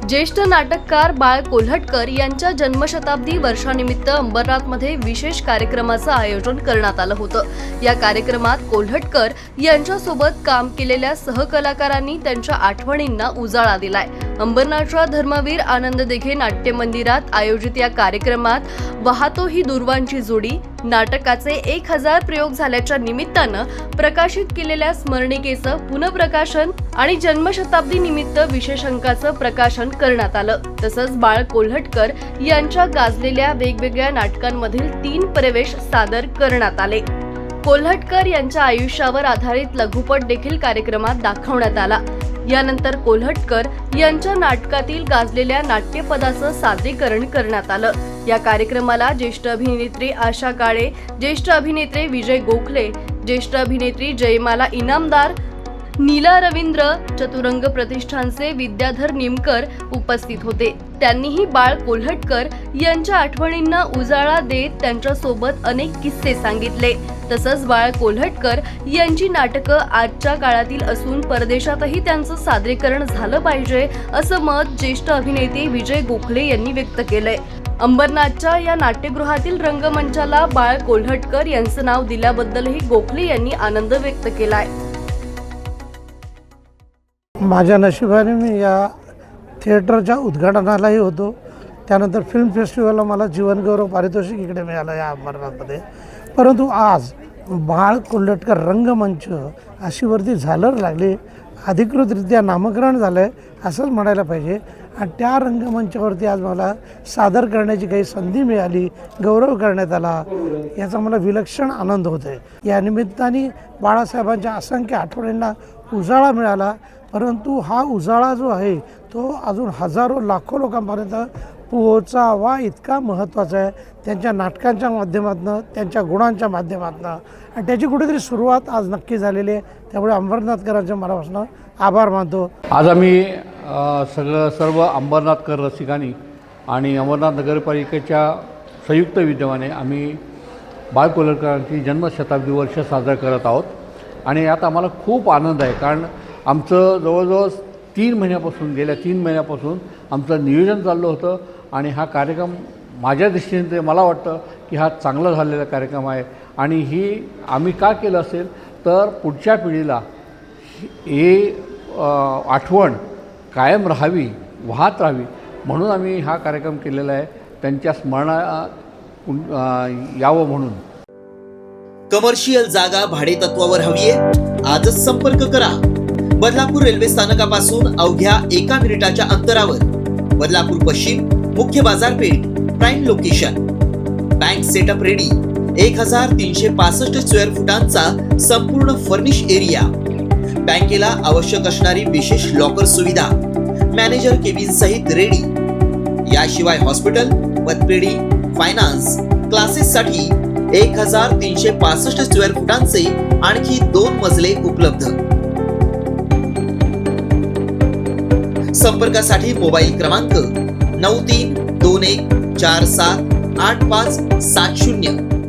ज्येष्ठ नाटककार बाळ कोल्हटकर यांच्या जन्मशताब्दी वर्षानिमित्त अंबरनाथमध्ये विशेष कार्यक्रमाचं आयोजन करण्यात आलं होतं। या कार्यक्रमात कोल्हटकर यांच्यासोबत काम केलेल्या सहकलाकारांनी त्यांच्या आठवणींना उजाळा दिलाय। अंबरनाथच्या धर्मवीर आनंद दिघे नाट्य मंदिरात आयोजित या कार्यक्रमात वाहतो ही दुर्वांची जोडी नाटकाचे 1000 प्रयोग झाल्याच्या निमित्तानं प्रकाशित केलेल्या स्मरणिकेचं पुनःप्रकाशन आणि जन्मशताब्दी निमित्त विशेष अंकाचं प्रकाशन करण्यात आलं। तसंच बाळ कोल्हटकर यांच्या गाजलेल्या वेगवेगळ्या नाटकांमधील 3 प्रवेश सादर करण्यात आले। कोल्हटकर यांच्या आयुष्यावर आधारित लघुपट देखील कार्यक्रमात दाखवण्यात आला। यानंतर कोल्हटकर यांच्या नाटकातील गाजलेल्या नाट्यपदाचं सादरीकरण करण्यात आलं। या कार्यक्रमाला ज्येष्ठ अभिनेत्री आशा काळे, ज्येष्ठ अभिनेते विजय गोखले, ज्येष्ठ अभिनेत्री जयमाला इनामदार, नीला रवींद्र, चतुरंग प्रतिष्ठानचे विद्याधर निमकर उपस्थित होते। त्यांनीही बाळ कोल्हटकर यांच्या आठवणींना उजाळा देत त्यांच्यासोबत अनेक किस्से सांगितले। तसंच बाळ कोल्हटकर यांची नाटकं आजच्या काळातील असून परदेशातही त्यांचं सादरीकरण झालं पाहिजे असं मत ज्येष्ठ अभिनेते विजय गोखले यांनी व्यक्त केलंय। अंबरनाथच्या या नाट्यगृहातील रंगमंचाला बाळ कोल्हटकर यांचं नाव दिल्याबद्दलही गोखले यांनी आनंद व्यक्त केलाय। माझ्या नशिबाने मी या थिएटरच्या उद्घाटनालाही होतो। त्यानंतर फिल्म फेस्टिवलला मला जीवनगौरव पारितोषिक इकडे मिळालं या अंबरनाथमध्ये। परंतु आज बाळ कोल्हटकर रंगमंच अशी वरती झालर लागली, अधिकृतरित्या नामकरण झालं आहे असंच म्हणायला पाहिजे। आणि त्या रंगमंचावरती आज मला सादर करण्याची काही संधी मिळाली, गौरव करण्यात आला, याचा मला विलक्षण आनंद होतो आहे। या निमित्ताने बाळासाहेबांच्या असंख्य आठवणींना उजाळा मिळाला, परंतु हा उजाळा जो आहे तो अजून हजारो लाखो लोकांपर्यंत पोहोचावा इतका महत्त्वाचा आहे। त्यांच्या नाटकांच्या माध्यमातून, त्यांच्या गुणांच्या माध्यमातून, आणि त्याची कुठेतरी सुरुवात आज नक्की झालेली आहे। त्यामुळे अंबरनाथकरांचे मनापासून आभार मानतो। आज आम्ही सर्व अंबरनाथकर रसिकांनी आणि अंबरनाथ नगरपालिकेच्या संयुक्त विद्यमाने आम्ही बाळ कोल्हटकरांची जन्मशताब्दी वर्ष साजरा करत आहोत। आणि यात आम्हाला खूप आनंद आहे, कारण आमचं जवळजवळ 3 महिन्यापासून, गेल्या 3 महिन्यापासून आमचं नियोजन चाललं होतं। आणि हा कार्यक्रम माझ्या दृष्टीने मला वाटतं की हा चांगला झालेला कार्यक्रम आहे। आणि ही आम्ही का केलं असेल तर पुढच्या पिढीला हे आठवण कायम राहावी, वाहत राहावी म्हणून आम्ही हा कार्यक्रम केलेला आहे, त्यांच्या स्मरणात यावं म्हणून। कमर्शियल जागा भाडेतत्वावर हवी आहे? आजच संपर्क करा। बदलापूर रेल्वे स्थानकापासून अवघ्या 1 मिनिटाच्या अंतरावर, बदलापूर पश्चिम, मुख्य बाजारपेठ, prime location. Bank setup ready, 1365 square फुटांचा संपूर्ण फर्निश एरिया, बँकेला आवश्यक असणारी विशेष लॉकर सुविधा, मॅनेजर केबिन सहित रेडी। याशिवाय हॉस्पिटल, पतपेढी, फायनान्स, क्लासेस साठी 1365 स्क्वेअर फुटांचे आणखी 2 मजले उपलब्ध। संपर्कासाठी मोबाईल क्रमांक 9321478570।